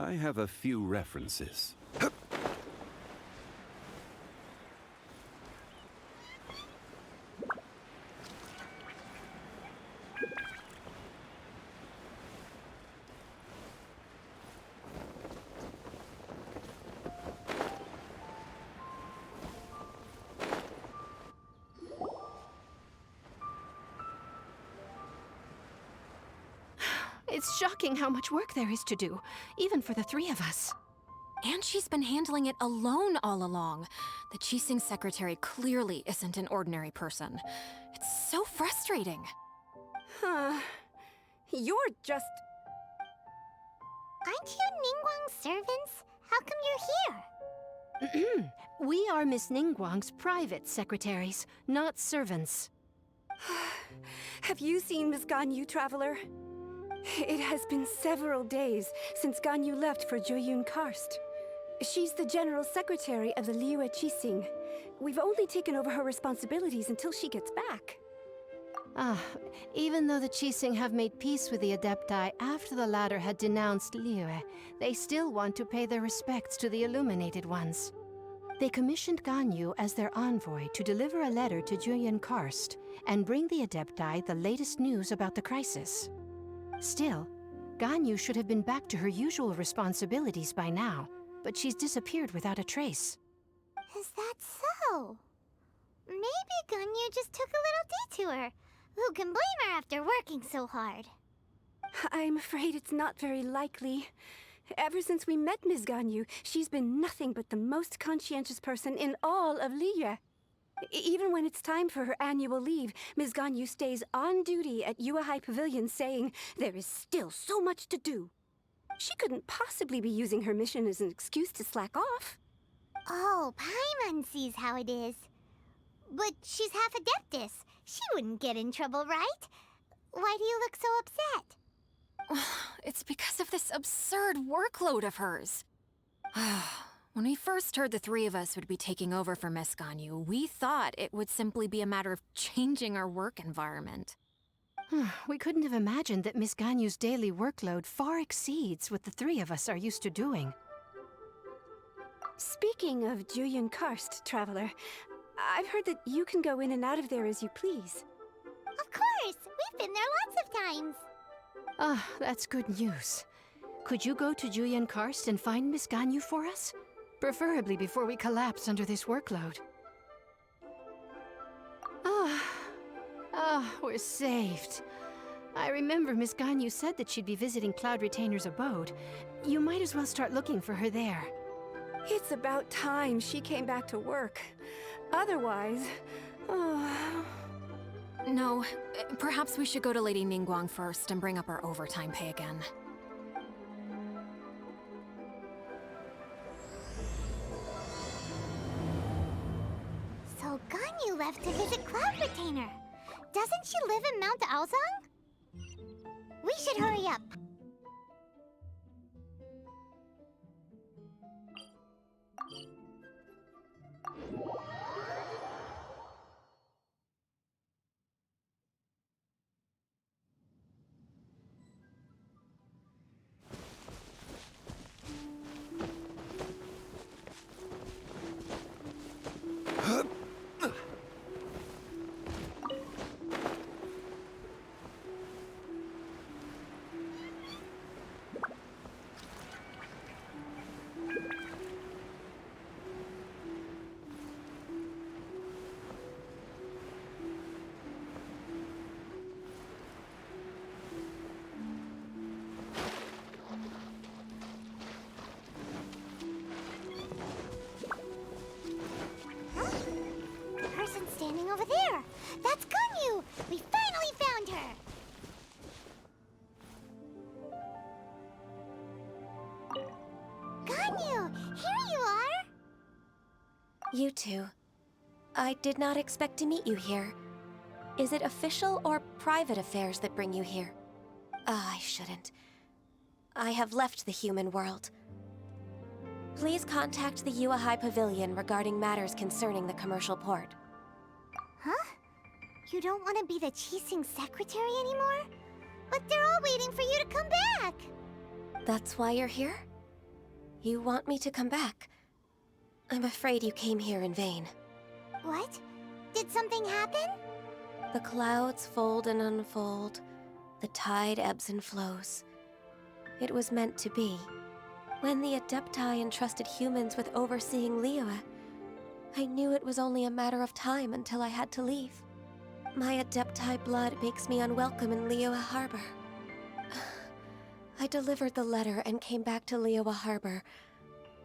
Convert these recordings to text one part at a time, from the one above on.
I have a few references. It's shocking how much work there is to do, even for the three of us. And she's been handling it alone all along. The Qixing secretary clearly isn't an ordinary person. It's so frustrating. You're just... Aren't you Ningguang's servants? How come you're here? We are Miss Ningguang's private secretaries, not servants. Have you seen Miss GANYU, Traveler? It has been several days since GANYU left for Jueyun Karst. She's the general secretary of the Liyue Qixing. We've only taken over her responsibilities until she gets back. Even though the Qixing have made peace with the Adepti after the latter had denounced Liyue, they still want to pay their respects to the Illuminated Ones. They commissioned GANYU as their envoy to deliver a letter to Jueyun Karst and bring the Adepti the latest news about the crisis. Still, GANYU should have been back to her usual responsibilities by now, but she's disappeared without a trace. Is that so? Maybe GANYU just took a little detour. Who can blame her after working so hard? I'm afraid it's not very likely. Ever since we met Ms. GANYU, she's been nothing but the most conscientious person in all of Liyue. Even when it's time for her annual leave, Ms. GANYU stays on duty at Yuehai Pavilion saying there is still so much to do. She couldn't possibly be using her mission as an excuse to slack off. Oh, Paimon sees how it is. But she's half Adeptus. She wouldn't get in trouble, right? Why do you look so upset? It's because of this absurd workload of hers. When we first heard the three of us would be taking over for Miss GANYU, we thought it would simply be a matter of changing our work environment. We couldn't have imagined that Miss GANYU's daily workload far exceeds what the three of us are used to doing. Speaking of Jueyun Karst, Traveler, I've heard that you can go in and out of there as you please. Of course! We've been there lots of times! That's good news. Could you go to Jueyun Karst and find Miss GANYU for us? Preferably before we collapse under this workload. We're saved. I remember Miss GANYU said that she'd be visiting Cloud Retainer's abode. You might as well start looking for her there. It's about time she came back to work. Otherwise... No, perhaps we should go to Lady Ningguang first and bring up our overtime pay again. So GANYU left to visit Cloud Retainer. Doesn't she live in Mount Aozang? We should hurry up. Standing over there! That's GANYU! We finally found her! GANYU! Here you are! You two. I did not expect to meet you here. Is it official or private affairs that bring you here? I shouldn't. I have left the human world. Please contact the Yuehai Pavilion regarding matters concerning the commercial port. Huh? You don't want to be the Qixing secretary anymore? But they're all waiting for you to come back! That's why you're here? You want me to come back? I'm afraid you came here in vain. What? Did something happen? The clouds fold and unfold. The tide ebbs and flows. It was meant to be. When the Adepti entrusted humans with overseeing Liyue, I knew it was only a matter of time until I had to leave. My Adepti blood makes me unwelcome in Liyue Harbor. I delivered the letter and came back to Liyue Harbor,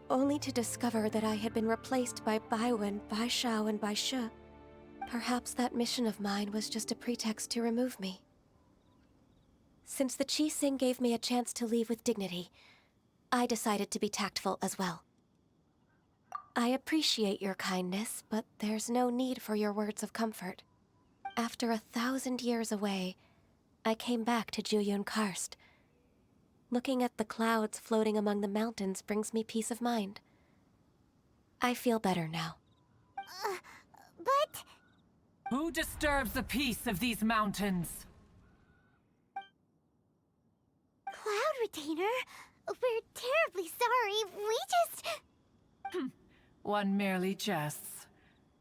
only to discover that I had been replaced by Baiwen, Baishao, and Baishu. Perhaps that mission of mine was just a pretext to remove me. Since the Qixing gave me a chance to leave with dignity, I decided to be tactful as well. I appreciate your kindness, but there's no need for your words of comfort. After 1,000 years away, I came back to Jueyun Karst. Looking at the clouds floating among the mountains brings me peace of mind. I feel better now. But... Who disturbs the peace of these mountains? Cloud Retainer, we're terribly sorry. We just... One merely jests.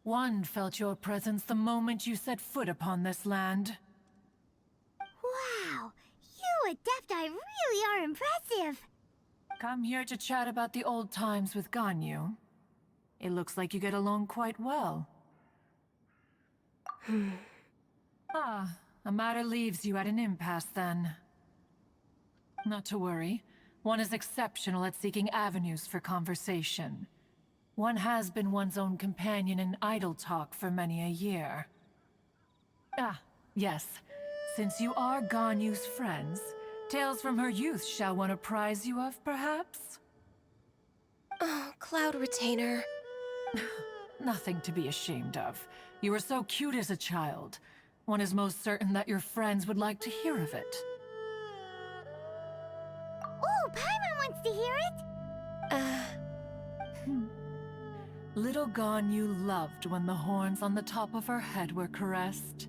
One felt your presence the moment you set foot upon this land. Wow, you Adepti really are impressive. Come here to chat about the old times with GANYU. It looks like you get along quite well. A matter leaves you at an impasse then. Not to worry. One is exceptional at seeking avenues for conversation. One has been one's own companion in idle talk for many a year. Yes. Since you are GANYU's friends, tales from her youth shall one apprise you of, perhaps? Oh, Cloud Retainer. Nothing to be ashamed of. You were so cute as a child. One is most certain that your friends would like to hear of it. Oh, Paimon wants to hear it. Little GANYU loved when the horns on the top of her head were caressed.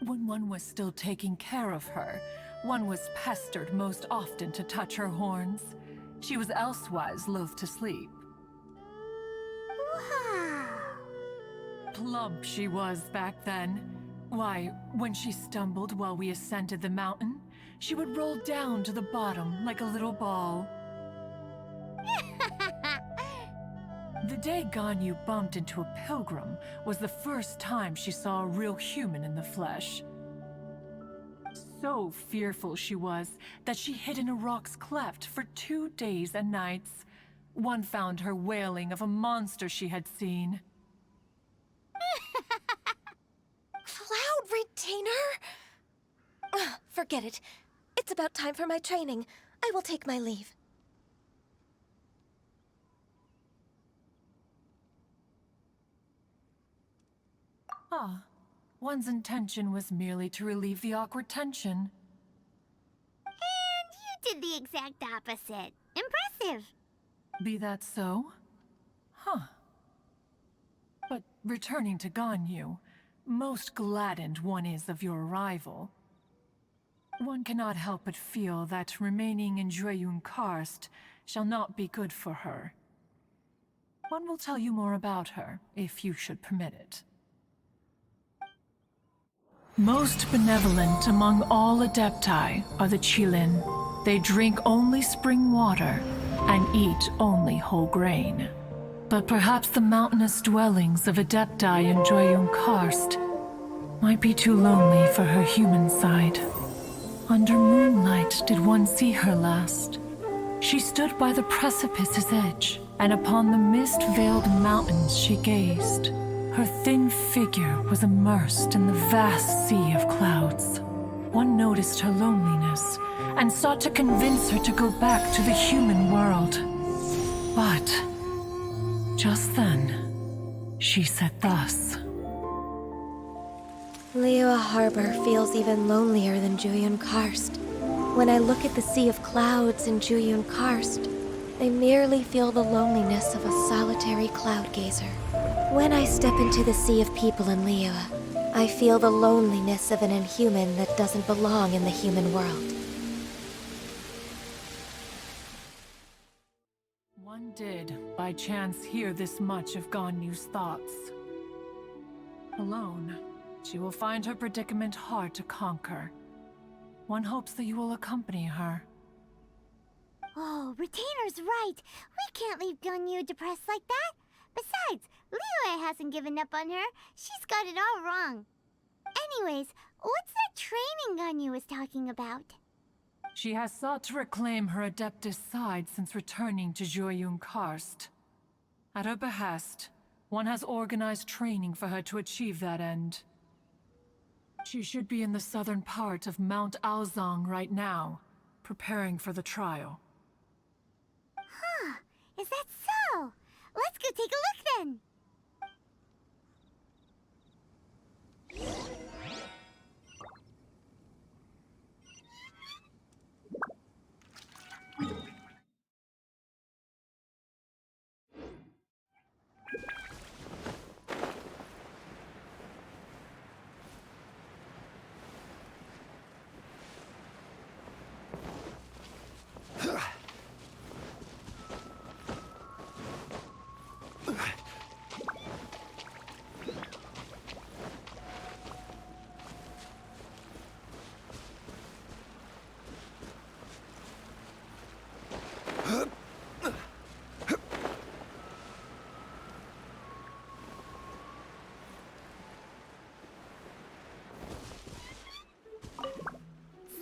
When one was still taking care of her, one was pestered most often to touch her horns. She was elsewise loath to sleep. Wow. Plump she was back then. Why, when she stumbled while we ascended the mountain, she would roll down to the bottom like a little ball. The day GANYU bumped into a pilgrim was the first time she saw a real human in the flesh. So fearful she was that she hid in a rock's cleft for 2 days and nights. One found her wailing of a monster she had seen. Cloud Retainer? Forget it. It's about time for my training. I will take my leave. One's intention was merely to relieve the awkward tension. And you did the exact opposite. Impressive. Be that so? But returning to GANYU, most gladdened one is of your arrival. One cannot help but feel that remaining in Jueyun Karst shall not be good for her. One will tell you more about her, if you should permit it. Most benevolent among all Adepti are the Qilin. They drink only spring water and eat only whole grain. But perhaps the mountainous dwellings of Adepti in Jueyun Karst might be too lonely for her human side. Under moonlight did one see her last. She stood by the precipice's edge, and upon the mist-veiled mountains she gazed. Her thin figure was immersed in the vast sea of clouds. One noticed her loneliness, and sought to convince her to go back to the human world. But just then, she said thus. Liyue Harbor feels even lonelier than Jueyun Karst. When I look at the sea of clouds in Jueyun Karst, I merely feel the loneliness of a solitary cloud gazer. When I step into the sea of people in Liyue, I feel the loneliness of an inhuman that doesn't belong in the human world. One did, by chance, hear this much of Ganyu's thoughts. Alone, she will find her predicament hard to conquer. One hopes that you will accompany her. Oh, Retainer's right. We can't leave GANYU depressed like that. Besides, Liyue hasn't given up on her. She's got it all wrong. Anyways, what's that training GANYU was talking about? She has sought to reclaim her Adeptus side since returning to Jueyun Karst. At her behest, one has organized training for her to achieve that end. She should be in the southern part of Mount Aozang right now, preparing for the trial. Huh, is that so? Let's go take a look then.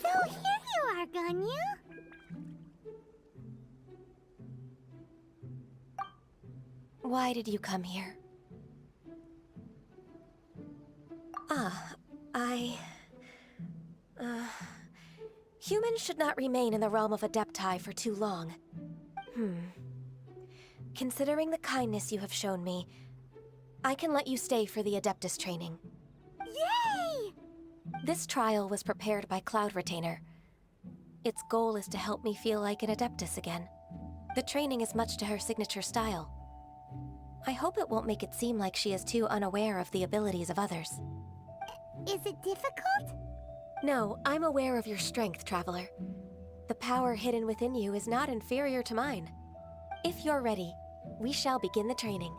So here you are, GANYU. Why did you come here? Humans should not remain in the realm of Adepti for too long. Considering the kindness you have shown me, I can let you stay for the Adeptus training. Yay! This trial was prepared by Cloud Retainer. Its goal is to help me feel like an Adeptus again. The training is much to her signature style. I hope it won't make it seem like she is too unaware of the abilities of others. Is it difficult? No, I'm aware of your strength, Traveler. The power hidden within you is not inferior to mine. If you're ready, we shall begin the training.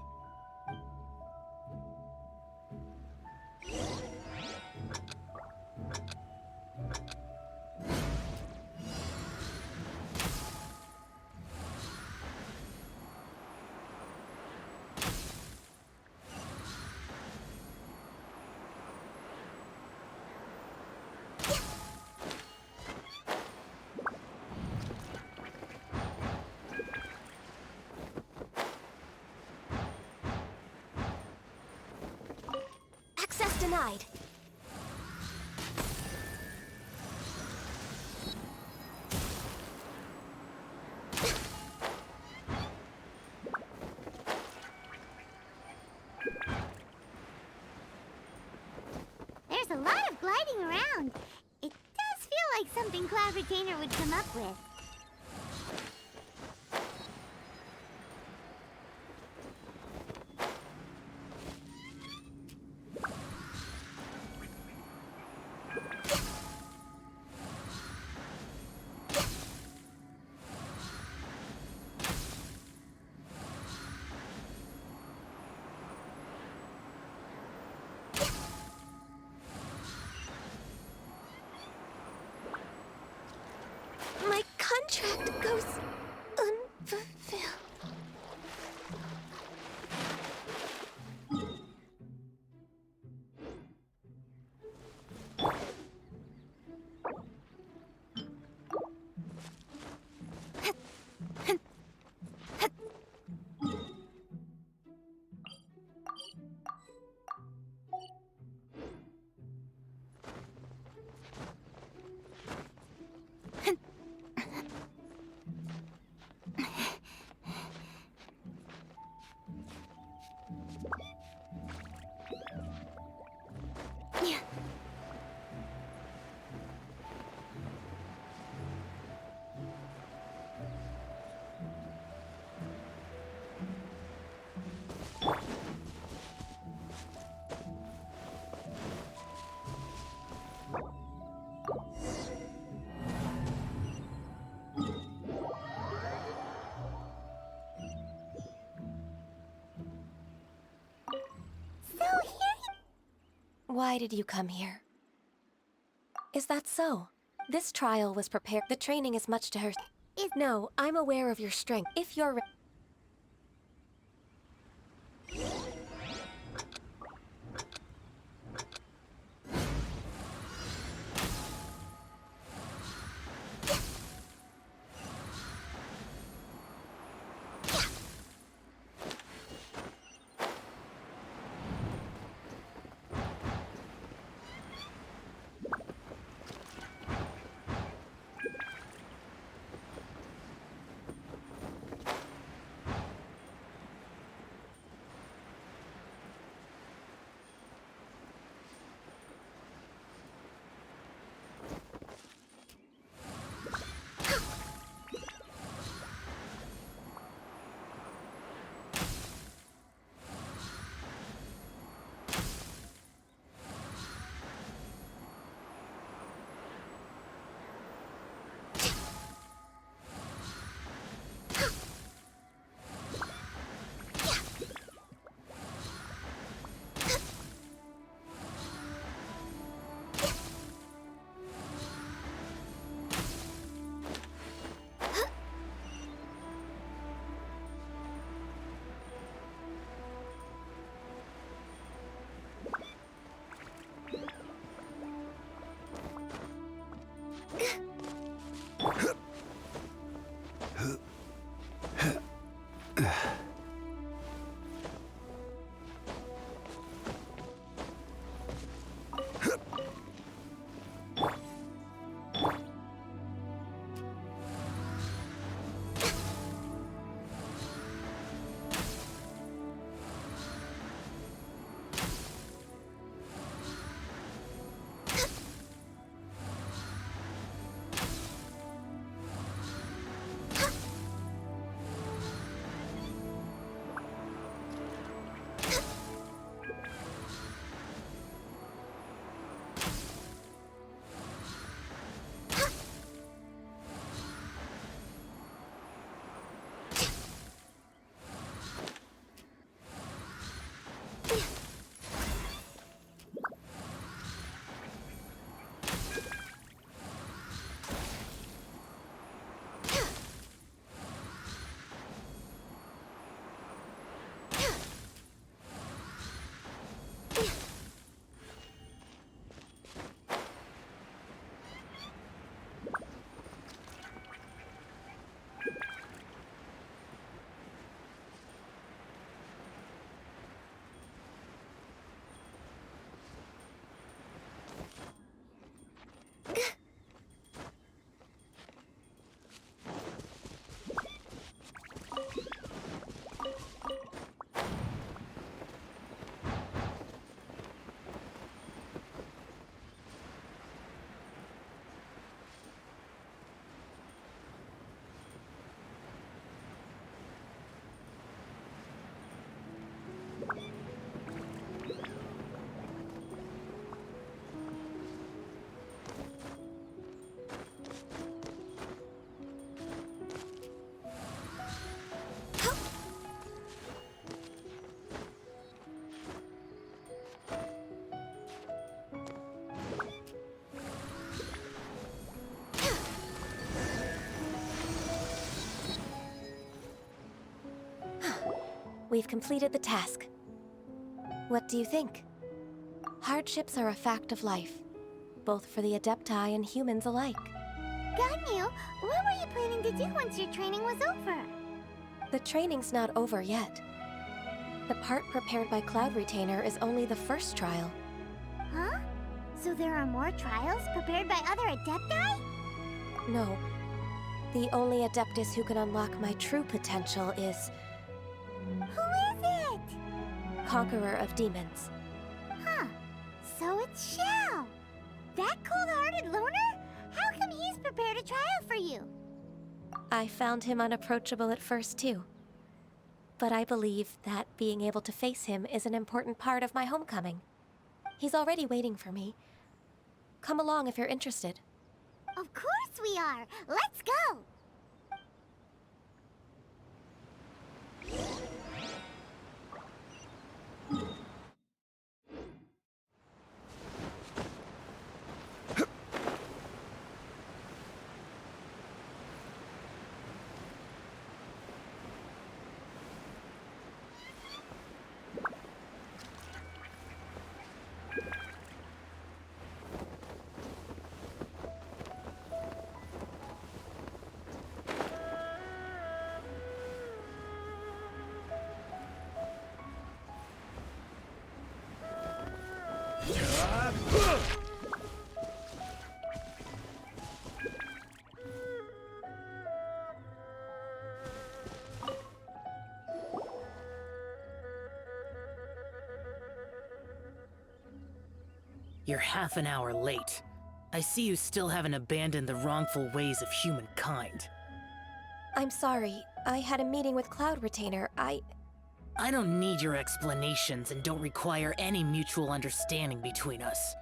Access denied. There's a lot of gliding around. It does feel like something Cloud Retainer would come up with. My Why did you come here? Is that so? This trial was prepared. The training is much to her. No, I'm aware of your strength. If you're We've completed the task. What do you think? Hardships are a fact of life, both for the Adepti and humans alike. Ganyu, what were you planning to do once your training was over? The training's not over yet. The part prepared by Cloud Retainer is only the first trial. Huh? So there are more trials prepared by other Adepti? No. The only Adeptus who can unlock my true potential is Who is it? Conqueror of Demons. Huh. So it's Xiao. That cold-hearted loner? How come he's prepared a trial for you? I found him unapproachable at first, too. But I believe that being able to face him is an important part of my homecoming. He's already waiting for me. Come along if you're interested. Of course we are. Let's go. You're half an hour late. I see you still haven't abandoned the wrongful ways of humankind. I'm sorry. I had a meeting with Cloud Retainer. I don't need your explanations and don't require any mutual understanding between us.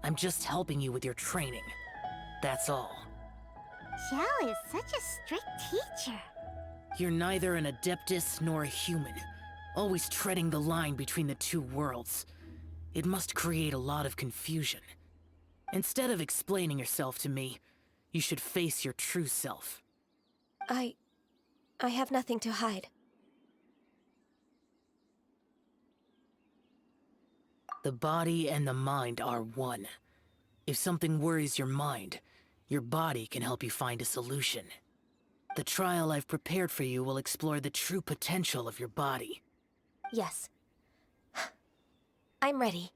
I'm just helping you with your training. That's all. Xiao is such a strict teacher. You're neither an Adeptus nor a human, always treading the line between the two worlds. It must create a lot of confusion. Instead of explaining yourself to me, you should face your true self. I have nothing to hide. The body and the mind are one. If something worries your mind, your body can help you find a solution. The trial I've prepared for you will explore the true potential of your body. Yes. I'm ready.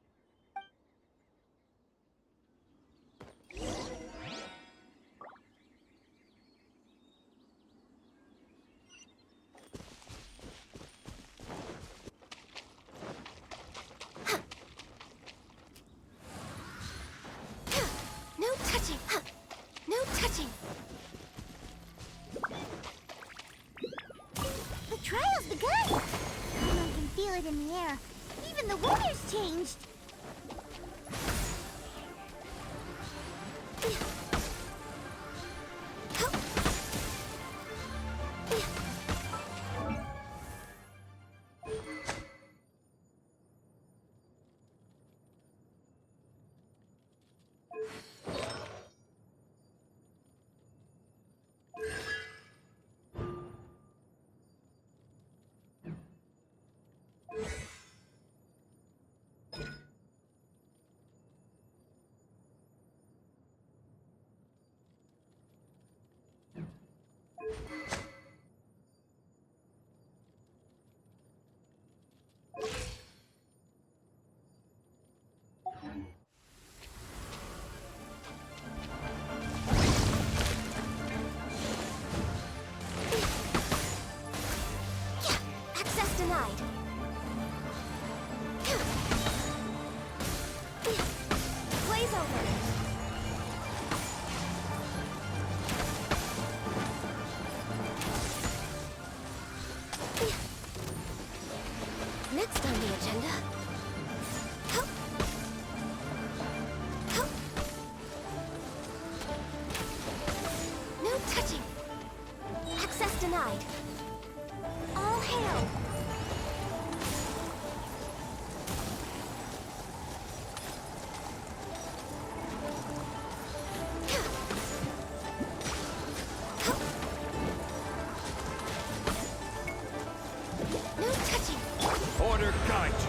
No touching! No touching! The trial's begun! Everyone can feel it in the air. Even the weather's changed. Access denied. Blaze over. Next on the agenda. No touching. Access denied. All hail. No touching. Order guide you.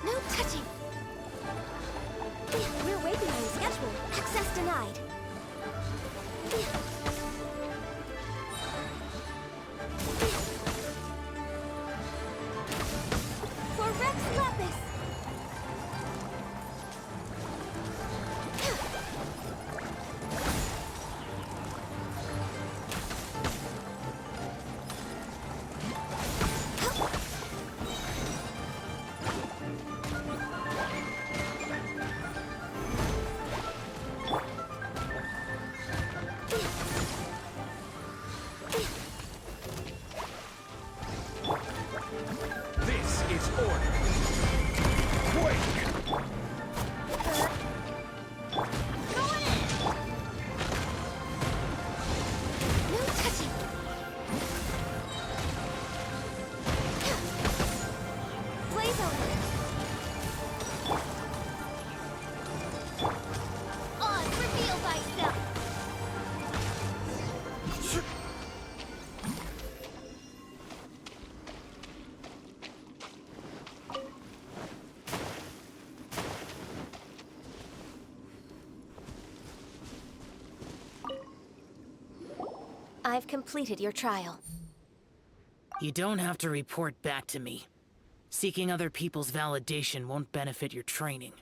No touching. We're waiting on schedule. Access denied. For Rex Lapis. This is order. Quake! No touching. Blaze over. On, reveal thyself. I've completed your trial. You don't have to report back to me. Seeking other people's validation won't benefit your training.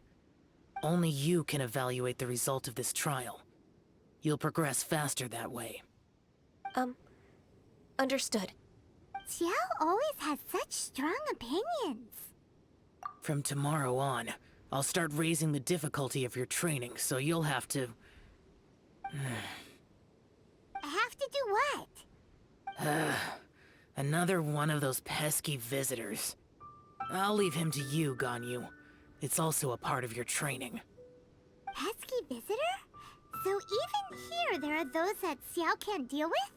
Only you can evaluate the result of this trial. You'll progress faster that way. Understood. Xiao always has such strong opinions. From tomorrow on, I'll start raising the difficulty of your training, so you'll have to... Have to do what? Another one of those pesky visitors. I'll leave him to you, Ganyu. It's also a part of your training. Pesky visitor? So even here there are those that Xiao can't deal with?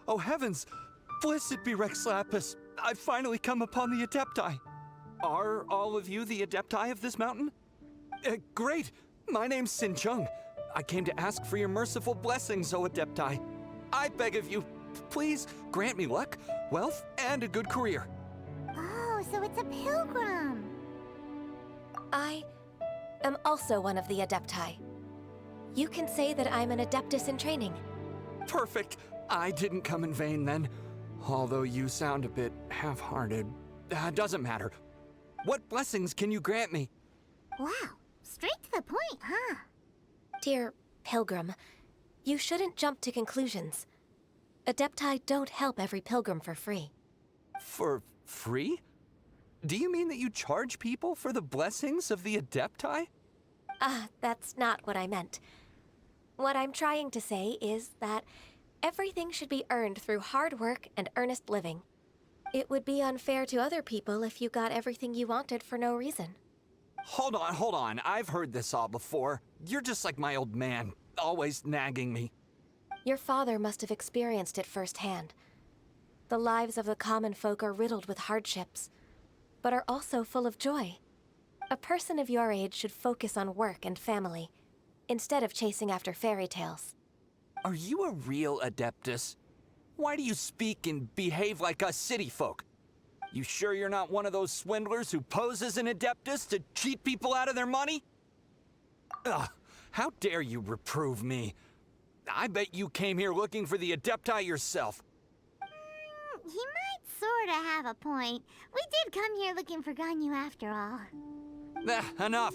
Oh heavens! Blessed be Rex Lapis! I've finally come upon the Adepti! Are all of you the Adepti of this mountain? Great! My name's Sin Chung. I came to ask for your merciful blessings, O Adepti. I beg of you, please grant me luck, wealth, and a good career. Oh, so it's a pilgrim. I am also one of the Adepti. You can say that I'm an Adeptus in training. Perfect! I didn't come in vain then. Although you sound a bit half-hearted. Doesn't matter. What blessings can you grant me? Wow, straight to the point, huh? Dear Pilgrim, you shouldn't jump to conclusions. Adepti don't help every pilgrim for free. For free? Do you mean that you charge people for the blessings of the Adepti? That's not what I meant. What I'm trying to say is that everything should be earned through hard work and earnest living. It would be unfair to other people if you got everything you wanted for no reason. Hold on. I've heard this all before. You're just like my old man, always nagging me. Your father must have experienced it firsthand. The lives of the common folk are riddled with hardships, but are also full of joy. A person of your age should focus on work and family, instead of chasing after fairy tales. Are you a real Adeptus? Why do you speak and behave like us city folk? You sure you're not one of those swindlers who pose as an Adeptus to cheat people out of their money? Ugh, how dare you reprove me? I bet you came here looking for the Adepti yourself. He might sorta have a point. We did come here looking for Ganyu after all. Enough.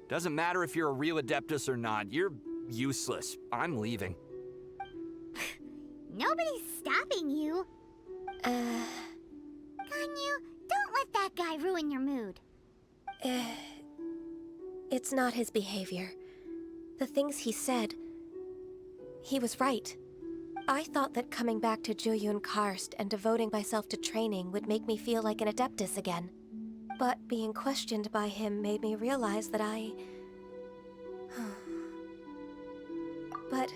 Doesn't matter if you're a real Adeptus or not. You're useless. I'm leaving. Nobody's stopping you. Ganyu, don't let that guy ruin your mood. It's not his behavior. The things he said, he was right. I thought that coming back to Jueyun Karst and devoting myself to training would make me feel like an Adeptus again. But being questioned by him made me realize that But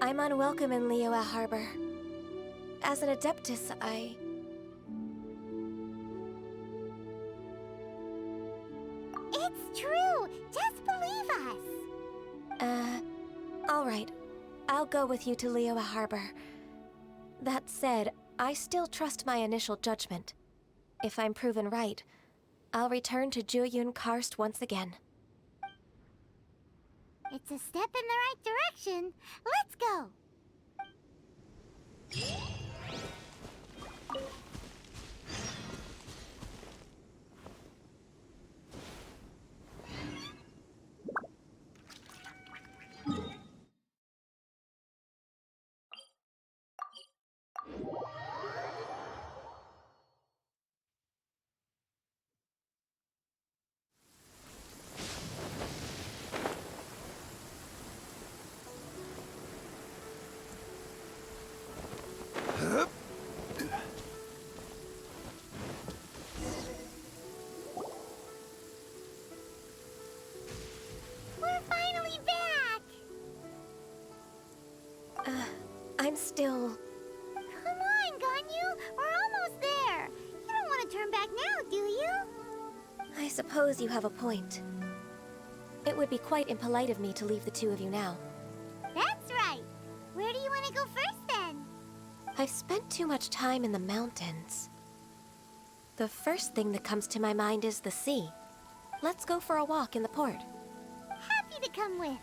I'm unwelcome in Liyue Harbor. As an Adeptus, It's true! Just believe us! All right. I'll go with you to Liyue Harbor. That said, I still trust my initial judgment. If I'm proven right, I'll return to Jueyun Karst once again. It's a step in the right direction. Let's go! We're finally back! I'm still... Come on, Ganyu! We're almost there! You don't want to turn back now, do you? I suppose you have a point. It would be quite impolite of me to leave the two of you now. That's right! Where do you want to go first, then? I've spent too much time in the mountains. The first thing that comes to my mind is the sea. Let's go for a walk in the port. Happy to come with.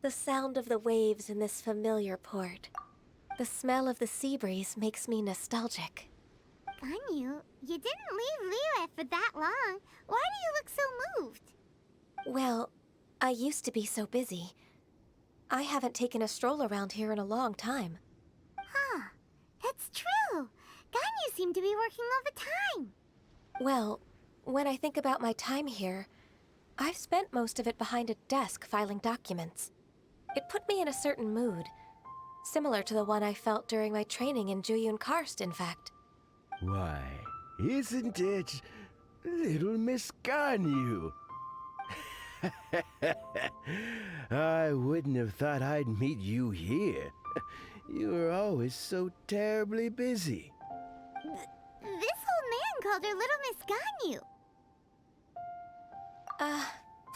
The sound of the waves in this familiar port. The smell of the sea breeze makes me nostalgic. Ganyu, you didn't leave Liyue for that long. Why do you look so moved? Well, I used to be so busy. I haven't taken a stroll around here in a long time. Huh, that's true. Ganyu seemed to be working all the time. Well, when I think about my time here, I've spent most of it behind a desk filing documents. It put me in a certain mood, similar to the one I felt during my training in Juyun Karst, in fact. Why, isn't it little Miss Ganyu? I wouldn't have thought I'd meet you here. You were always so terribly busy. This old man called her Little Miss Ganyu.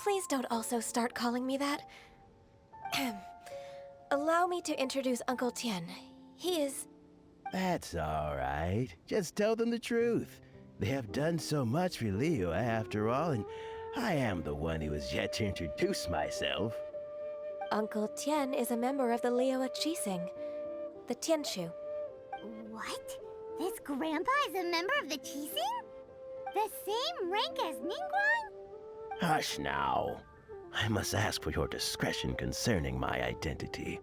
Please don't also start calling me that. Allow me to introduce Uncle Tian. He is... That's all right. Just tell them the truth. They have done so much for Liyue after all, and I am the one who has yet to introduce myself. Uncle Tian is a member of the Liyue Qixing, the Tianshu. What? This grandpa is a member of the Qixing? The same rank as Ningguang? Hush now. I must ask for your discretion concerning my identity.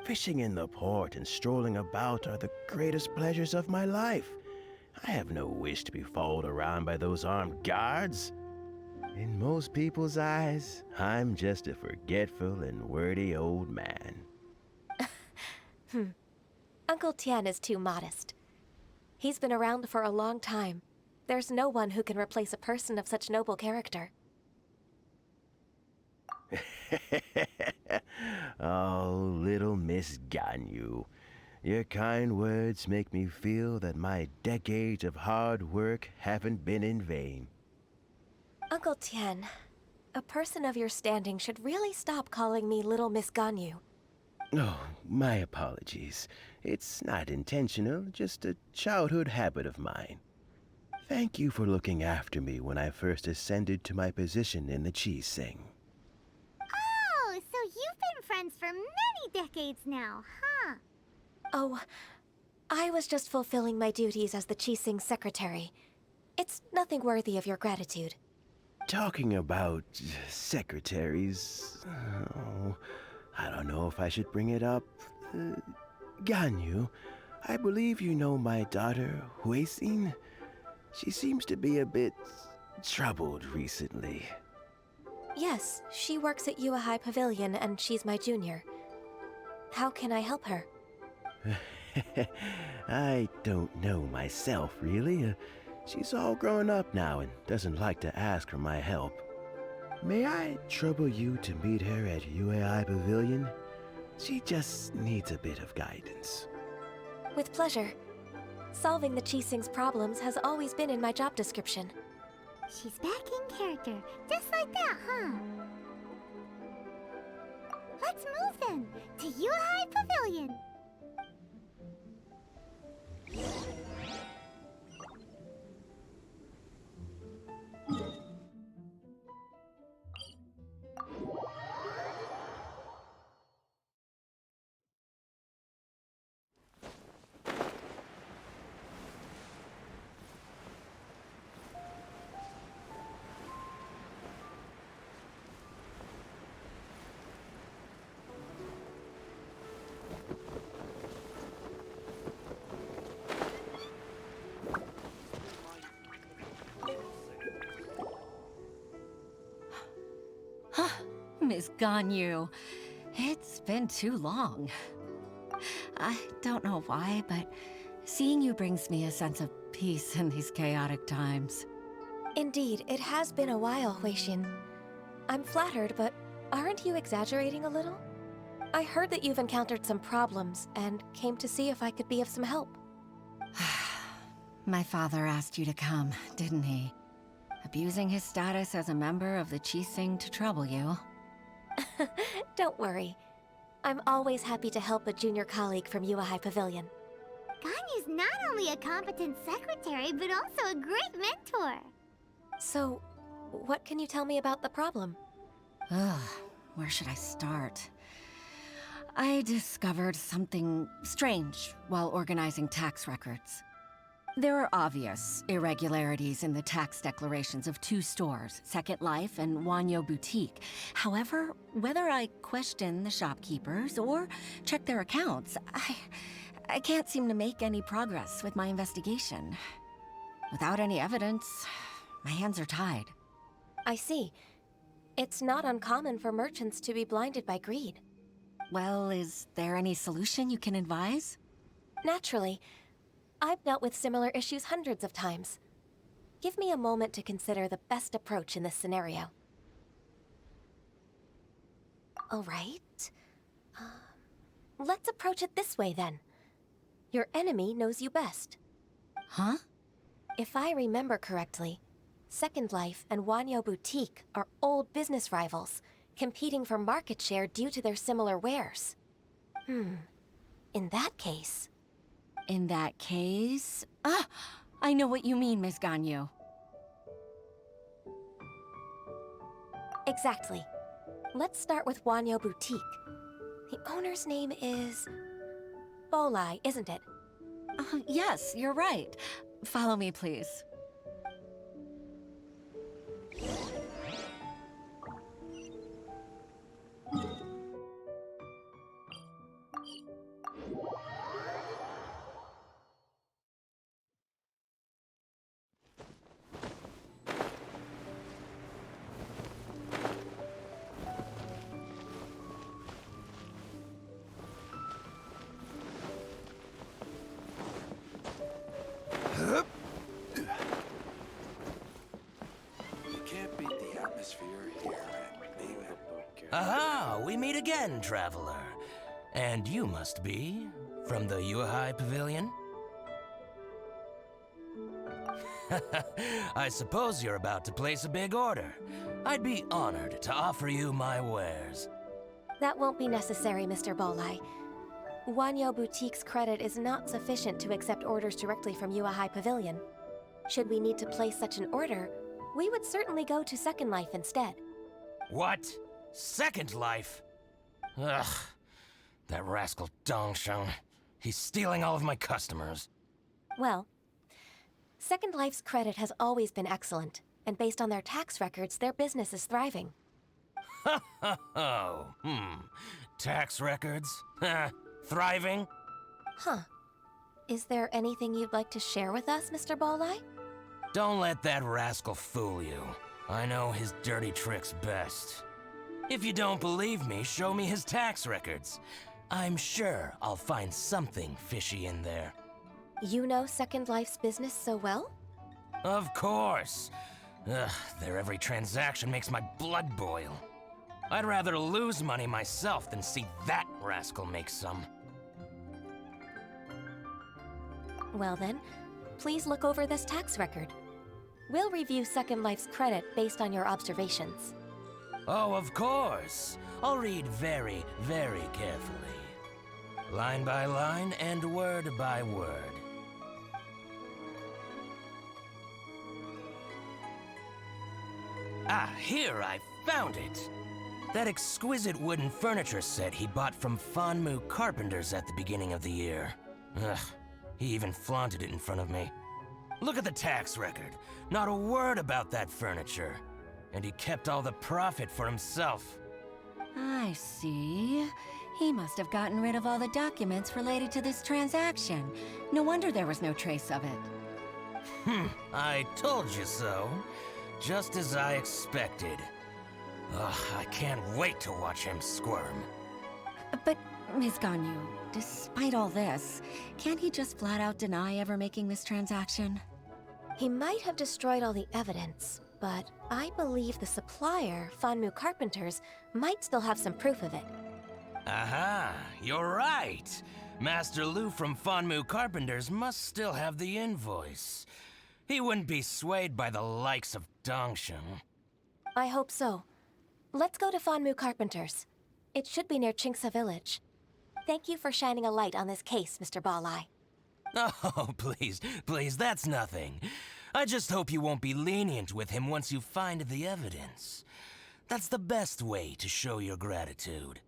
Fishing in the port and strolling about are the greatest pleasures of my life. I have no wish to be followed around by those armed guards. In most people's eyes, I'm just a forgetful and wordy old man. Uncle Tian is too modest. He's been around for a long time. There's no one who can replace a person of such noble character. Oh, little Miss Ganyu. Your kind words make me feel that my decades of hard work haven't been in vain. Uncle Tian, a person of your standing should really stop calling me Little Miss Ganyu. Oh, my apologies. It's not intentional, just a childhood habit of mine. Thank you for looking after me when I first ascended to my position in the Qixing. Oh, so you've been friends for many decades now, huh? Oh, I was just fulfilling my duties as the Qixing secretary. It's nothing worthy of your gratitude. Talking about secretaries... Oh, I don't know if I should bring it up. Ganyu, I believe you know my daughter, Huixin. She seems to be a bit troubled recently. Yes, she works at Yua High Pavilion and she's my junior. How can I help her? I don't know myself, really. She's all grown up now and doesn't like to ask for my help. May I trouble you to meet her at UAI Pavilion? She just needs a bit of guidance. With pleasure. Solving the Qixing's problems has always been in my job description. She's back in character, just like that, huh? Let's move then, to Yuhai Pavilion. Miss Ganyu, it's been too long. I don't know why, but seeing you brings me a sense of peace in these chaotic times. Indeed, it has been a while, Huixin. I'm flattered, but aren't you exaggerating a little? I heard that you've encountered some problems and came to see if I could be of some help. My father asked you to come, didn't he? Abusing his status as a member of the Qixing to trouble you. Don't worry. I'm always happy to help a junior colleague from Yua High Pavilion. Ganyu's not only a competent secretary, but also a great mentor. So, what can you tell me about the problem? Ugh, where should I start? I discovered something strange while organizing tax records. There are obvious irregularities in the tax declarations of two stores, Second Life and GANYU Boutique. However, whether I question the shopkeepers or check their accounts, I can't seem to make any progress with my investigation. Without any evidence, my hands are tied. I see. It's not uncommon for merchants to be blinded by greed. Well, is there any solution you can advise? Naturally. I've dealt with similar issues hundreds of times. Give me a moment to consider the best approach in this scenario. All right. Let's approach it this way, then. Your enemy knows you best. Huh? If I remember correctly, Second Life and GANYU Boutique are old business rivals, competing for market share due to their similar wares. In that case... In that case... I know what you mean, Miss GANYU. Exactly. Let's start with GANYU Boutique. The owner's name is... Bolai, isn't it? Yes, you're right. Follow me, please. Aha! We meet again, traveler. And you must be from the Yuhai Pavilion? I suppose you're about to place a big order. I'd be honored to offer you my wares. That won't be necessary, Mr. Bolai. GANYU Boutique's credit is not sufficient to accept orders directly from Yuhai Pavilion. Should we need to place such an order, we would certainly go to Second Life instead. What? Second Life? Ugh. That rascal Dongsheng. He's stealing all of my customers. Well, Second Life's credit has always been excellent, and based on their tax records, their business is thriving. Tax records? Thriving? Huh. Is there anything you'd like to share with us, Mr. Bolai? Don't let that rascal fool you. I know his dirty tricks best. If you don't believe me, show me his tax records. I'm sure I'll find something fishy in there. You know Second Life's business so well? Of course. Ugh, their every transaction makes my blood boil. I'd rather lose money myself than see that rascal make some. Well then, please look over this tax record. We'll review Second Life's credit based on your observations. Oh, of course. I'll read very, very carefully. Line by line and word by word. Ah, here, I found it! That exquisite wooden furniture set he bought from Fanmu Carpenters at the beginning of the year. Ugh, he even flaunted it in front of me. Look at the tax record. Not a word about that furniture. And he kept all the profit for himself. I see. He must have gotten rid of all the documents related to this transaction. No wonder there was no trace of it. I told you so. Just as I expected. Ugh, I can't wait to watch him squirm. But, Ms. GANYU, despite all this, can't he just flat out deny ever making this transaction? He might have destroyed all the evidence, but I believe the supplier, Fanmu Carpenters, might still have some proof of it. Aha, you're right. Master Lu from Fanmu Carpenters must still have the invoice. He wouldn't be swayed by the likes of Dongsheng. I hope so. Let's go to Fanmu Carpenters. It should be near Qingce Village. Thank you for shining a light on this case, Mr. Bolai. Oh, please, that's nothing. I just hope you won't be lenient with him once you find the evidence. That's the best way to show your gratitude.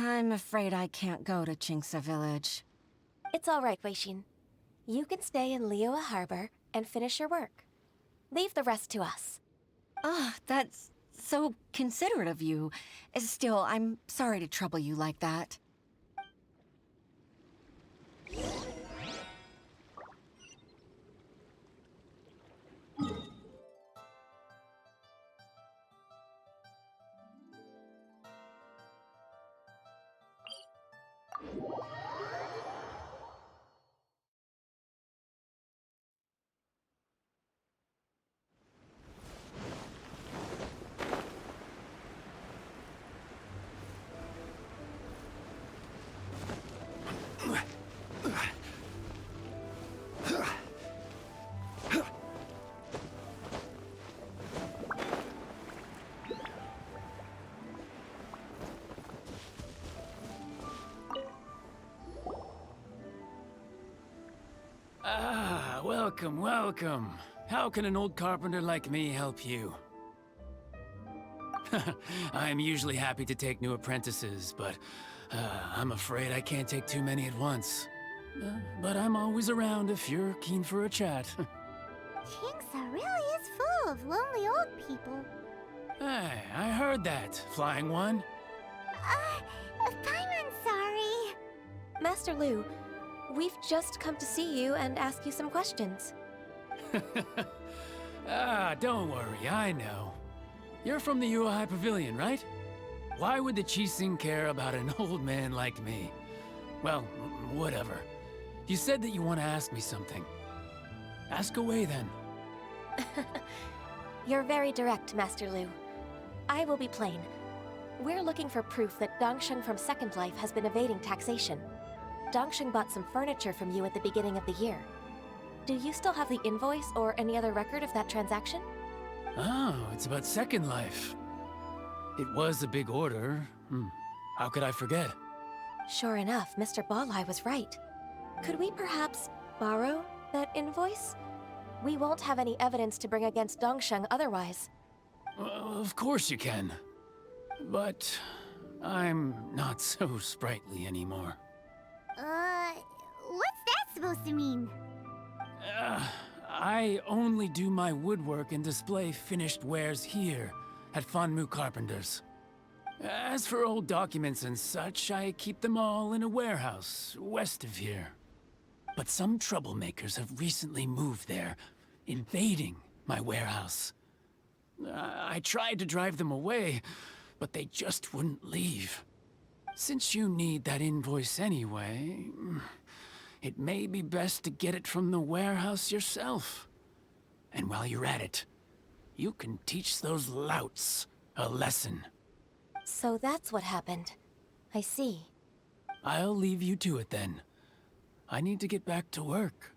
I'm afraid I can't go to Jinxa Village. It's all right, Weishin. You can stay in Liyue Harbor and finish your work. Leave the rest to us. Ah, that's so considerate of you. Still, I'm sorry to trouble you like that. Ah, welcome, welcome. How can an old carpenter like me help you? I'm usually happy to take new apprentices, but I'm afraid I can't take too many at once. But I'm always around if you're keen for a chat. Jinxa really is full of lonely old people. Hey, I heard that, Flying One. Paimon's sorry. Master Lu, we've just come to see you and ask you some questions. Ah, don't worry, I know. You're from the Yuehai Pavilion, right? Why would the Qixing care about an old man like me? Well, whatever. You said that you want to ask me something. Ask away, then. You're very direct, Master Lu. I will be plain. We're looking for proof that Dongsheng from Second Life has been evading taxation. Dongsheng bought some furniture from you at the beginning of the year. Do you still have the invoice or any other record of that transaction? Oh, it's about Second Life. It was a big order. How could I forget? Sure enough, Mr. Balai was right. Could we perhaps borrow that invoice? We won't have any evidence to bring against Dongsheng otherwise. Of course you can. But I'm not so sprightly anymore. What's that supposed to mean? I only do my woodwork and display finished wares here at Fanmu Carpenters. As for old documents and such, I keep them all in a warehouse west of here. But some troublemakers have recently moved there, invading my warehouse. I tried to drive them away, but they just wouldn't leave. Since you need that invoice anyway, it may be best to get it from the warehouse yourself. And while you're at it, you can teach those louts a lesson. So that's what happened. I see. I'll leave you to it then. I need to get back to work.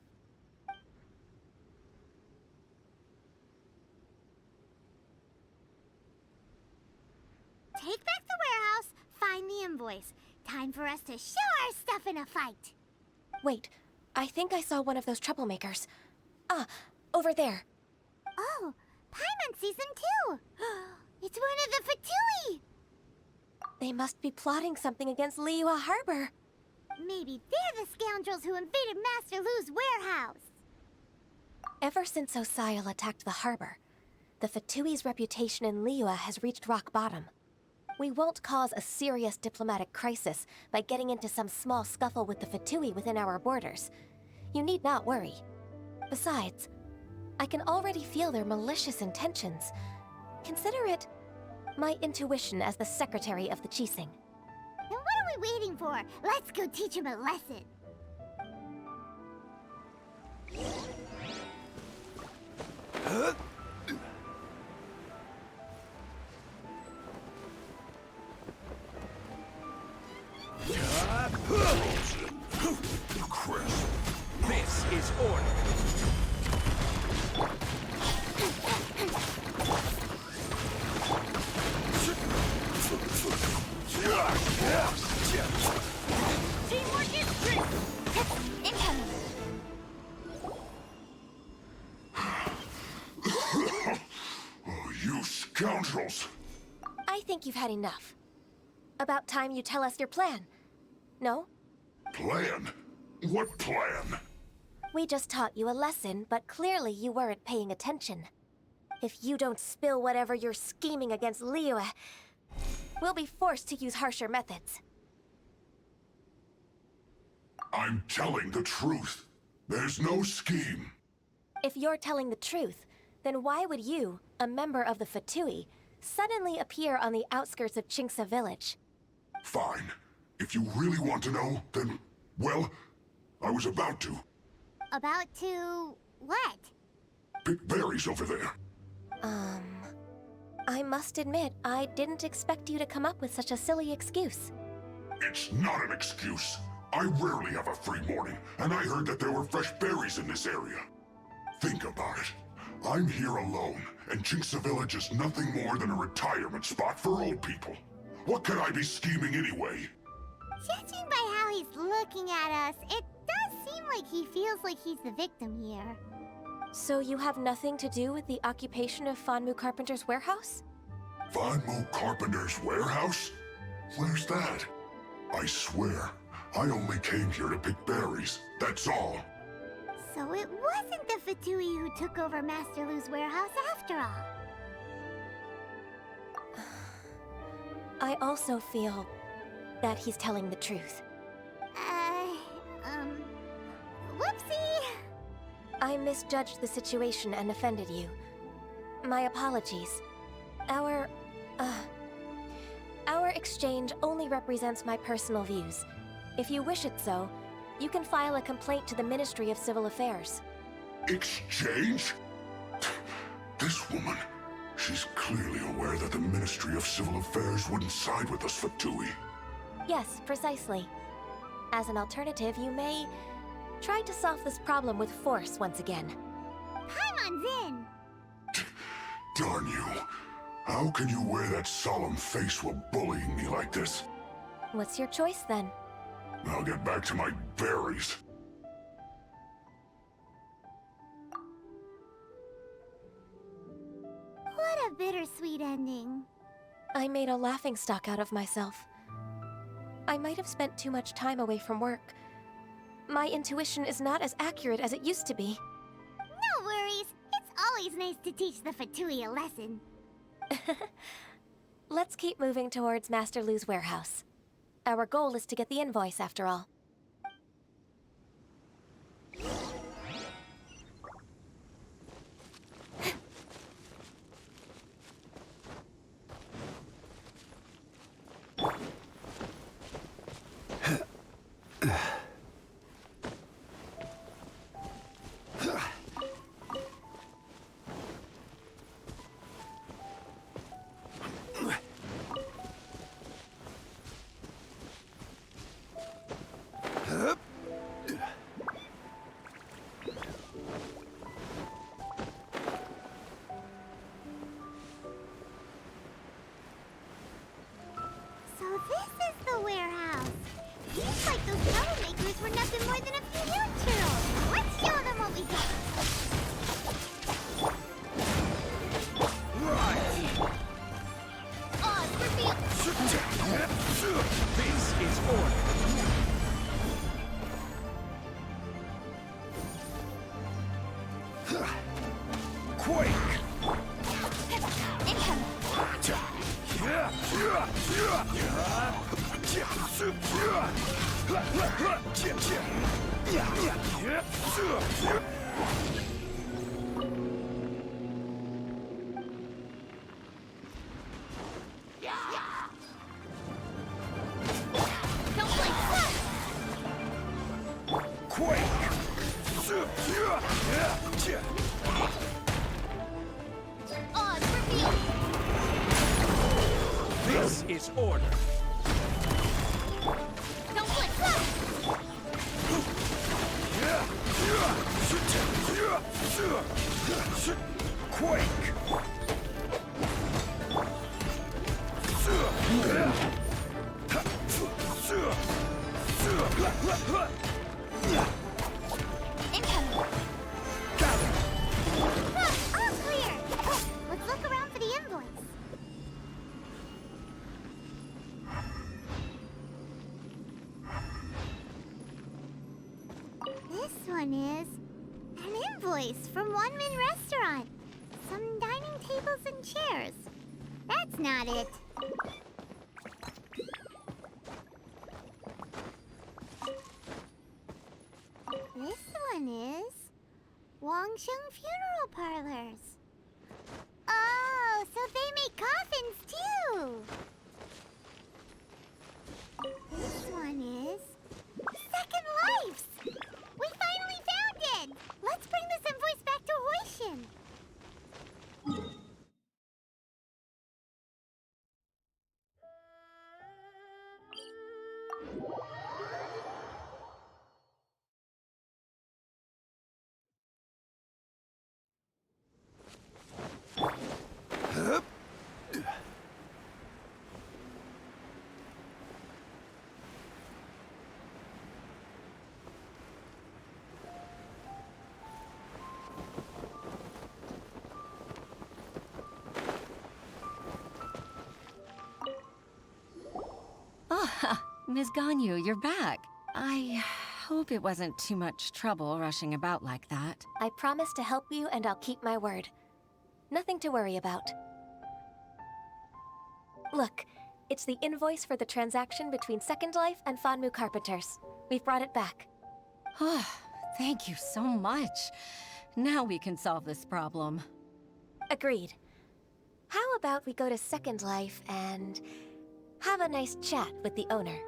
Take back the warehouse, find the invoice. Time for us to show our stuff in a fight. Wait, I think I saw one of those troublemakers. Ah, over there. Oh, Paimon sees them too. It's one of the Fatui. They must be plotting something against Liyue Harbor. Maybe they're the scoundrels who invaded Master Lu's warehouse. Ever since Osial attacked the harbor, the Fatui's reputation in Liyue has reached rock bottom. We won't cause a serious diplomatic crisis by getting into some small scuffle with the Fatui within our borders. You need not worry. Besides, I can already feel their malicious intentions. Consider it my intuition as the secretary of the Qixing. Then what are we waiting for? Let's go teach him a lesson. This is order. Teamwork is strength. Incoming. You scoundrels! I think you've had enough. About time you tell us your plan. No? Plan? What plan? We just taught you a lesson, but clearly you weren't paying attention. If you don't spill whatever you're scheming against Liyue, we'll be forced to use harsher methods. I'm telling the truth. There's no scheme. If you're telling the truth, then why would you, a member of the Fatui, suddenly appear on the outskirts of Chinksa village? Fine. If you really want to know, then, well, I was about to. About to... what? Pick berries over there. I must admit, I didn't expect you to come up with such a silly excuse. It's not an excuse. I rarely have a free morning, and I heard that there were fresh berries in this area. Think about it. I'm here alone, and Chinksa Village is nothing more than a retirement spot for old people. What could I be scheming anyway? Judging by how he's looking at us, it does seem like he feels like he's the victim here. So you have nothing to do with the occupation of Fanmu Carpenter's warehouse? Fanmu Carpenter's warehouse? Where's that? I swear, I only came here to pick berries, that's all. So it wasn't the Fatui who took over Master Lu's warehouse after all. I also feel that he's telling the truth. Whoopsie! I misjudged the situation and offended you. My apologies. Our exchange only represents my personal views. If you wish it so, you can file a complaint to the Ministry of Civil Affairs. Exchange? This woman, she's clearly aware that the Ministry of Civil Affairs wouldn't side with us, Fatui. Yes, precisely. As an alternative, you may try to solve this problem with force once again. Paimon's in! Darn you. How can you wear that solemn face while bullying me like this? What's your choice, then? I'll get back to my berries. What a bittersweet ending. I made a laughingstock out of myself. I might have spent too much time away from work. My intuition is not as accurate as it used to be. No worries. It's always nice to teach the Fatui a lesson. Let's keep moving towards Master Lu's warehouse. Our goal is to get the invoice, after all. So this is the warehouse. Seems like those troublemakers were nothing more than a few neutrals. Let's show them what we got. Odds revealed. This is order. Quake! Don't blink. Odds revealed. This is order. Don't blink. Quake! Incoming. Gather! All clear. Let's look around for the invoice. one is an invoice from One Min Restaurant. Some dining tables and chairs. That's not it. This one is Wangsheng Funeral Parlors. Oh, so they make coffins too. This one is Second Lives. We finally found it. Let's bring this invoice back to Hoishin. Ms. Ganyu, you're back. I hope it wasn't too much trouble rushing about like that. I promise to help you and I'll keep my word. Nothing to worry about. Look, it's the invoice for the transaction between Second Life and Fanmu Carpenters. We've brought it back. Oh, thank you so much. Now we can solve this problem. Agreed. How about we go to Second Life and have a nice chat with the owner?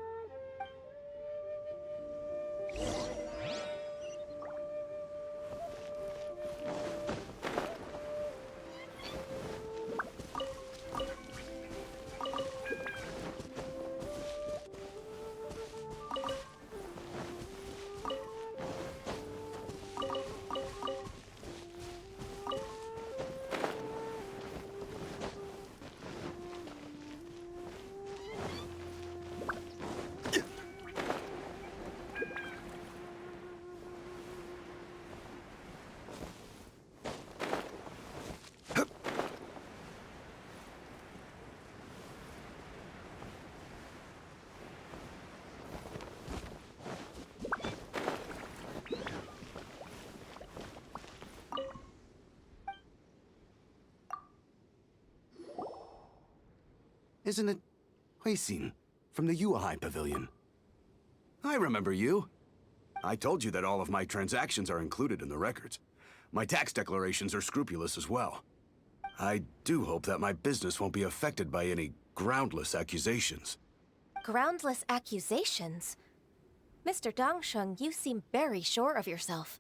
Isn't it Huixin from the Yuehai Pavilion? I remember you. I told you that all of my transactions are included in the records. My tax declarations are scrupulous as well. I do hope that my business won't be affected by any groundless accusations. Groundless accusations? Mr. Dongsheng, you seem very sure of yourself.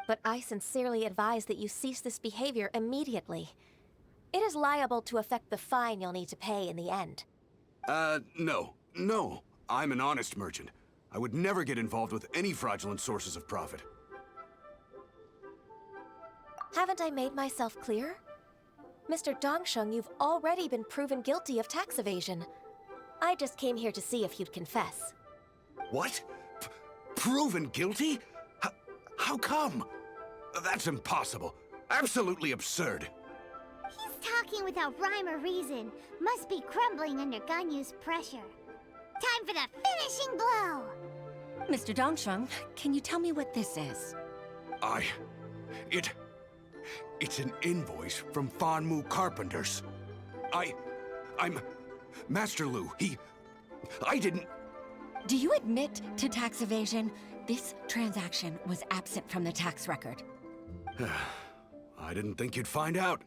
But I sincerely advise that you cease this behavior immediately. It is liable to affect the fine you'll need to pay in the end. No. I'm an honest merchant. I would never get involved with any fraudulent sources of profit. Haven't I made myself clear? Mr. Dongsheng, you've already been proven guilty of tax evasion. I just came here to see if you'd confess. What? Proven guilty? How come? That's impossible. Absolutely absurd. He's talking without rhyme or reason. Must be crumbling under Ganyu's pressure. Time for the finishing blow! Mr. Dongsheng, can you tell me what this is? It's an invoice from Fanmu Carpenters. I'm Master Lu. I didn't... Do you admit to tax evasion? This transaction was absent from the tax record. I didn't think you'd find out.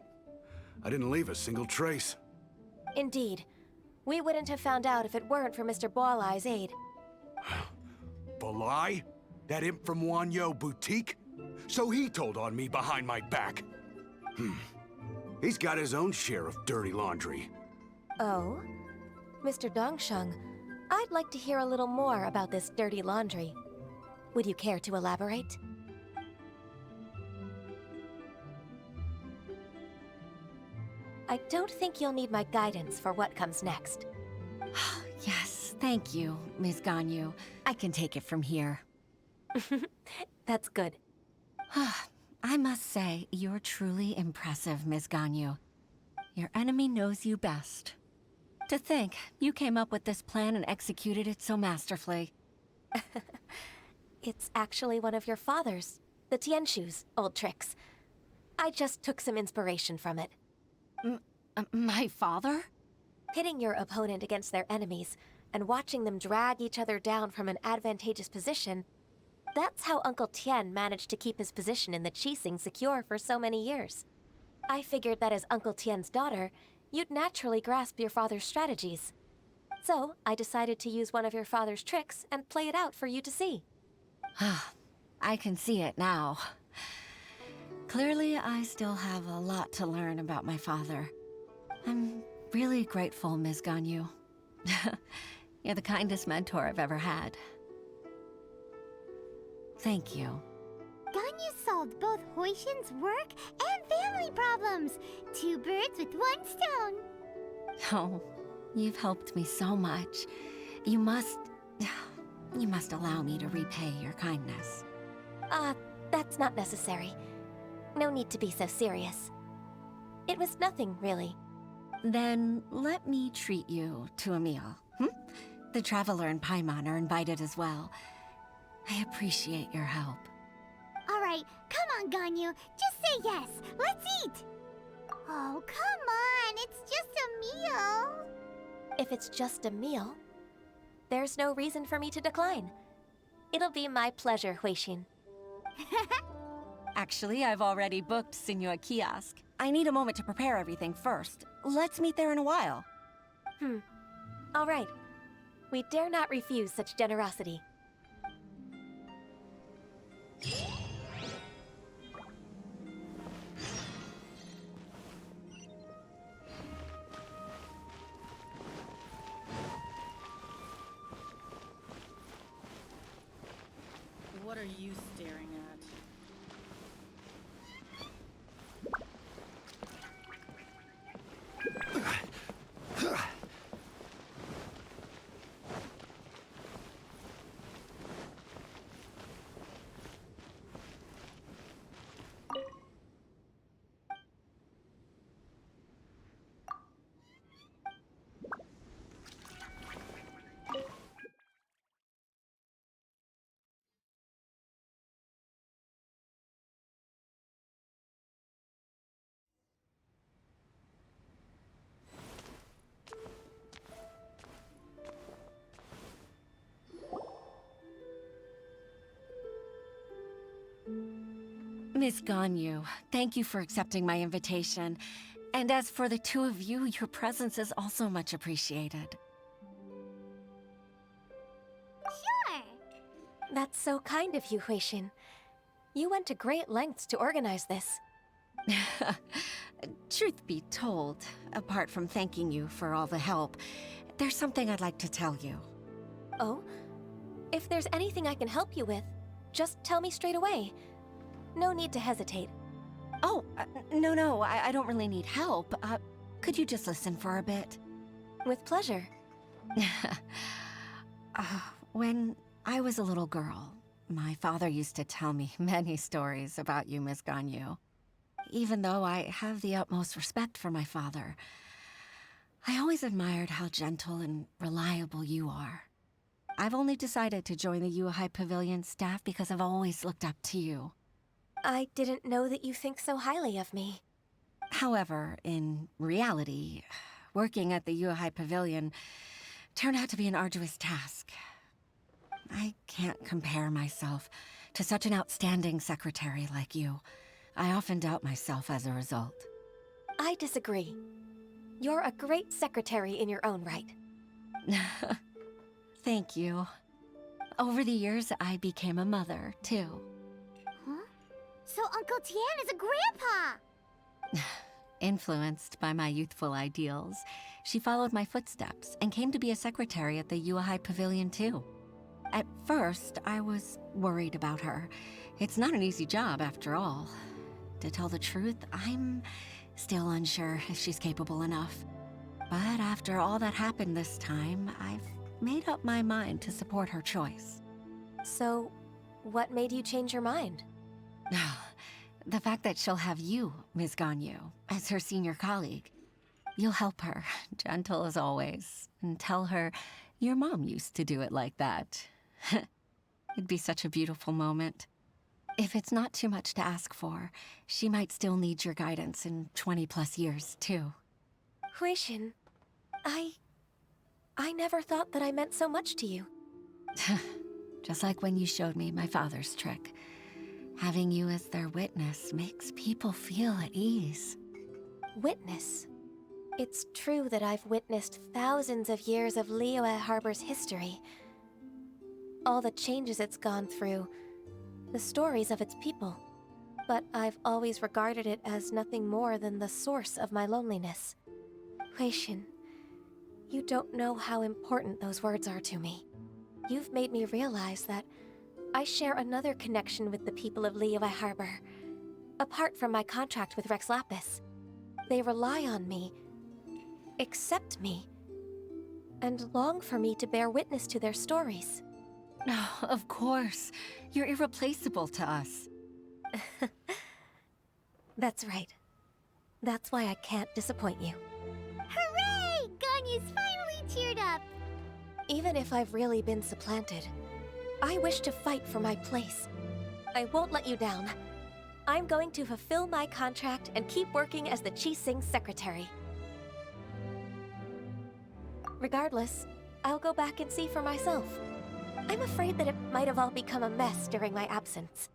I didn't leave a single trace. Indeed. We wouldn't have found out if it weren't for Mr. Boalai's aid. Boalai? That imp from Wanyo Boutique? So he told on me behind my back. He's got his own share of dirty laundry. Oh? Mr. Dongsheng, I'd like to hear a little more about this dirty laundry. Would you care to elaborate? I don't think you'll need my guidance for what comes next. Yes, thank you, Ms. Ganyu. I can take it from here. That's good. I must say, you're truly impressive, Ms. Ganyu. Your enemy knows you best. To think, you came up with this plan and executed it so masterfully. It's actually one of your father's, the Tianshu's, old tricks. I just took some inspiration from it. My father? Pitting your opponent against their enemies and watching them drag each other down from an advantageous position, that's how Uncle Tien managed to keep his position in the Qixing secure for so many years. I figured that as Uncle Tien's daughter, you'd naturally grasp your father's strategies. So, I decided to use one of your father's tricks and play it out for you to see. I can see it now. Clearly, I still have a lot to learn about my father. I'm really grateful, Ms. Ganyu. You're the kindest mentor I've ever had. Thank you. Ganyu solved both Huixin's work and family problems. 2 birds with 1 stone. Oh, you've helped me so much. You must allow me to repay your kindness. That's not necessary. No need to be so serious. It was nothing, really. Then let me treat you to a meal. The Traveler and Paimon are invited as well. I appreciate your help. All right, come on, Ganyu. Just say yes. Let's eat. Oh, come on. It's just a meal. If it's just a meal, there's no reason for me to decline. It'll be my pleasure, Huixin. Actually, I've already booked Senua Kiosk. I need a moment to prepare everything first. Let's meet there in a while. All right. We dare not refuse such generosity. What are you staring at? Miss Ganyu, thank you for accepting my invitation. And as for the 2 of you, your presence is also much appreciated. Sure. That's so kind of you, Huixin. You went to great lengths to organize this. Truth be told, apart from thanking you for all the help, there's something I'd like to tell you. Oh? If there's anything I can help you with, just tell me straight away. No need to hesitate. Oh, no, I don't really need help. Could you just listen for a bit? With pleasure. When I was a little girl, my father used to tell me many stories about you, Miss Ganyu. Even though I have the utmost respect for my father, I always admired how gentle and reliable you are. I've only decided to join the Yuhai Pavilion staff because I've always looked up to you. I didn't know that you think so highly of me. However, in reality, working at the Yuhai Pavilion turned out to be an arduous task. I can't compare myself to such an outstanding secretary like you. I often doubt myself as a result. I disagree. You're a great secretary in your own right. Thank you. Over the years, I became a mother, too. Huh? So Uncle Tien is a grandpa! Influenced by my youthful ideals, she followed my footsteps and came to be a secretary at the Yuhai Pavilion, too. At first, I was worried about her. It's not an easy job, after all. To tell the truth, I'm still unsure if she's capable enough. But after all that happened this time, I've made up my mind to support her choice. So, what made you change your mind? The fact that she'll have you, Ms. Ganyu, as her senior colleague. You'll help her, gentle as always, and tell her your mom used to do it like that. It'd be such a beautiful moment. If it's not too much to ask for, she might still need your guidance in 20+ years, too. Huixin, I never thought that I meant so much to you. Just like when you showed me my father's trick. Having you as their witness makes people feel at ease. Witness? It's true that I've witnessed thousands of years of Liyue Harbor's history. All the changes it's gone through, the stories of its people. But I've always regarded it as nothing more than the source of my loneliness. Huixin, you don't know how important those words are to me. You've made me realize that I share another connection with the people of Liyue Harbor. Apart from my contract with Rex Lapis, they rely on me, accept me, and long for me to bear witness to their stories. Oh, of course. You're irreplaceable to us. That's right. That's why I can't disappoint you. Hooray! Ganyu's finally cheered up! Even if I've really been supplanted, I wish to fight for my place. I won't let you down. I'm going to fulfill my contract and keep working as the Qixing secretary. Regardless, I'll go back and see for myself. I'm afraid that it might have all become a mess during my absence.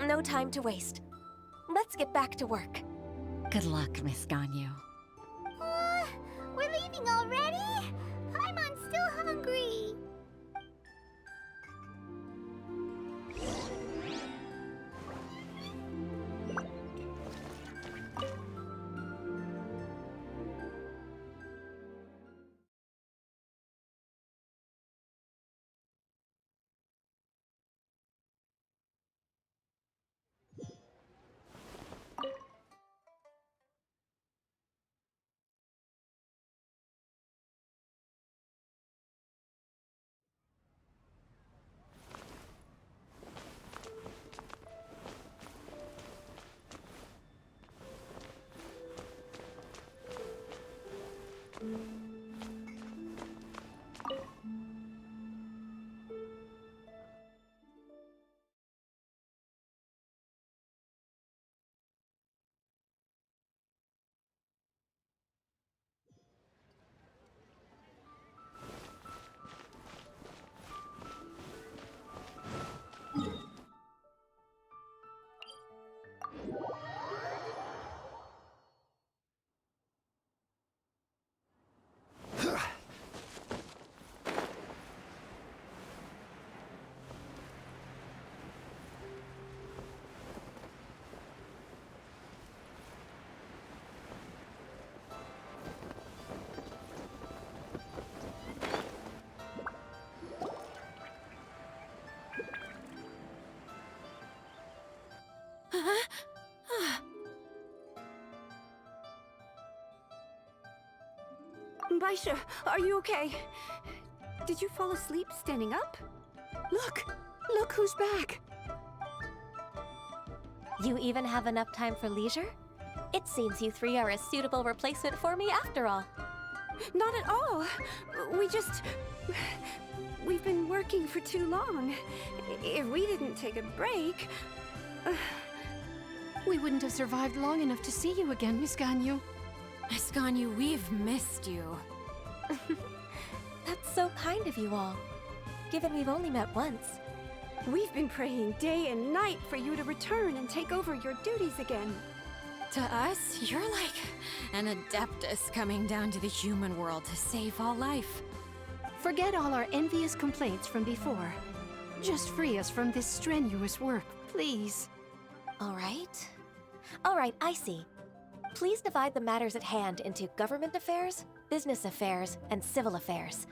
No time to waste. Let's get back to work. Good luck, Miss Ganyu. We're leaving already? Paimon's still hungry. Baisha, are you okay? Did you fall asleep standing up? Look who's back. You even have enough time for leisure? It seems you three are a suitable replacement for me after all. Not at all. We've been working for too long. If we didn't take a break... We wouldn't have survived long enough to see you again, Miss Ganyu. Miss Ganyu, we've missed you. That's so kind of you all, given we've only met once. We've been praying day and night for you to return and take over your duties again. To us, you're like an adeptus coming down to the human world to save all life. Forget all our envious complaints from before. Just free us from this strenuous work, please. All right, I see. Please divide the matters at hand into government affairs, business affairs, and civil affairs.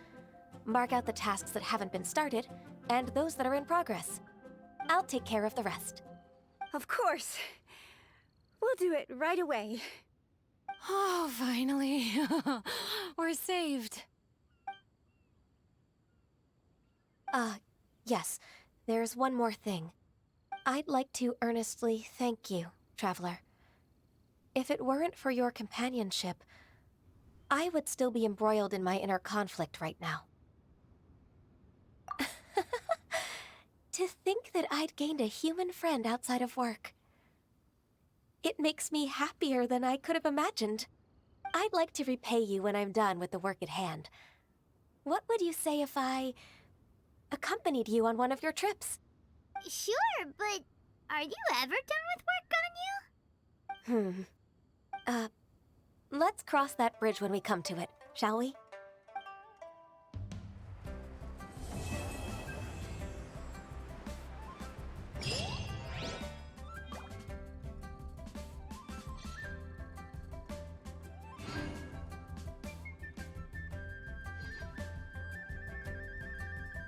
Mark out the tasks that haven't been started, and those that are in progress. I'll take care of the rest. Of course. We'll do it right away. Oh, finally. We're saved. Yes. There's one more thing. I'd like to earnestly thank you, Traveler. If it weren't for your companionship, I would still be embroiled in my inner conflict right now. To think that I'd gained a human friend outside of work. It makes me happier than I could have imagined. I'd like to repay you when I'm done with the work at hand. What would you say if I accompanied you on one of your trips? Sure, but are you ever done with work, Ganyu? Let's cross that bridge when we come to it, shall we?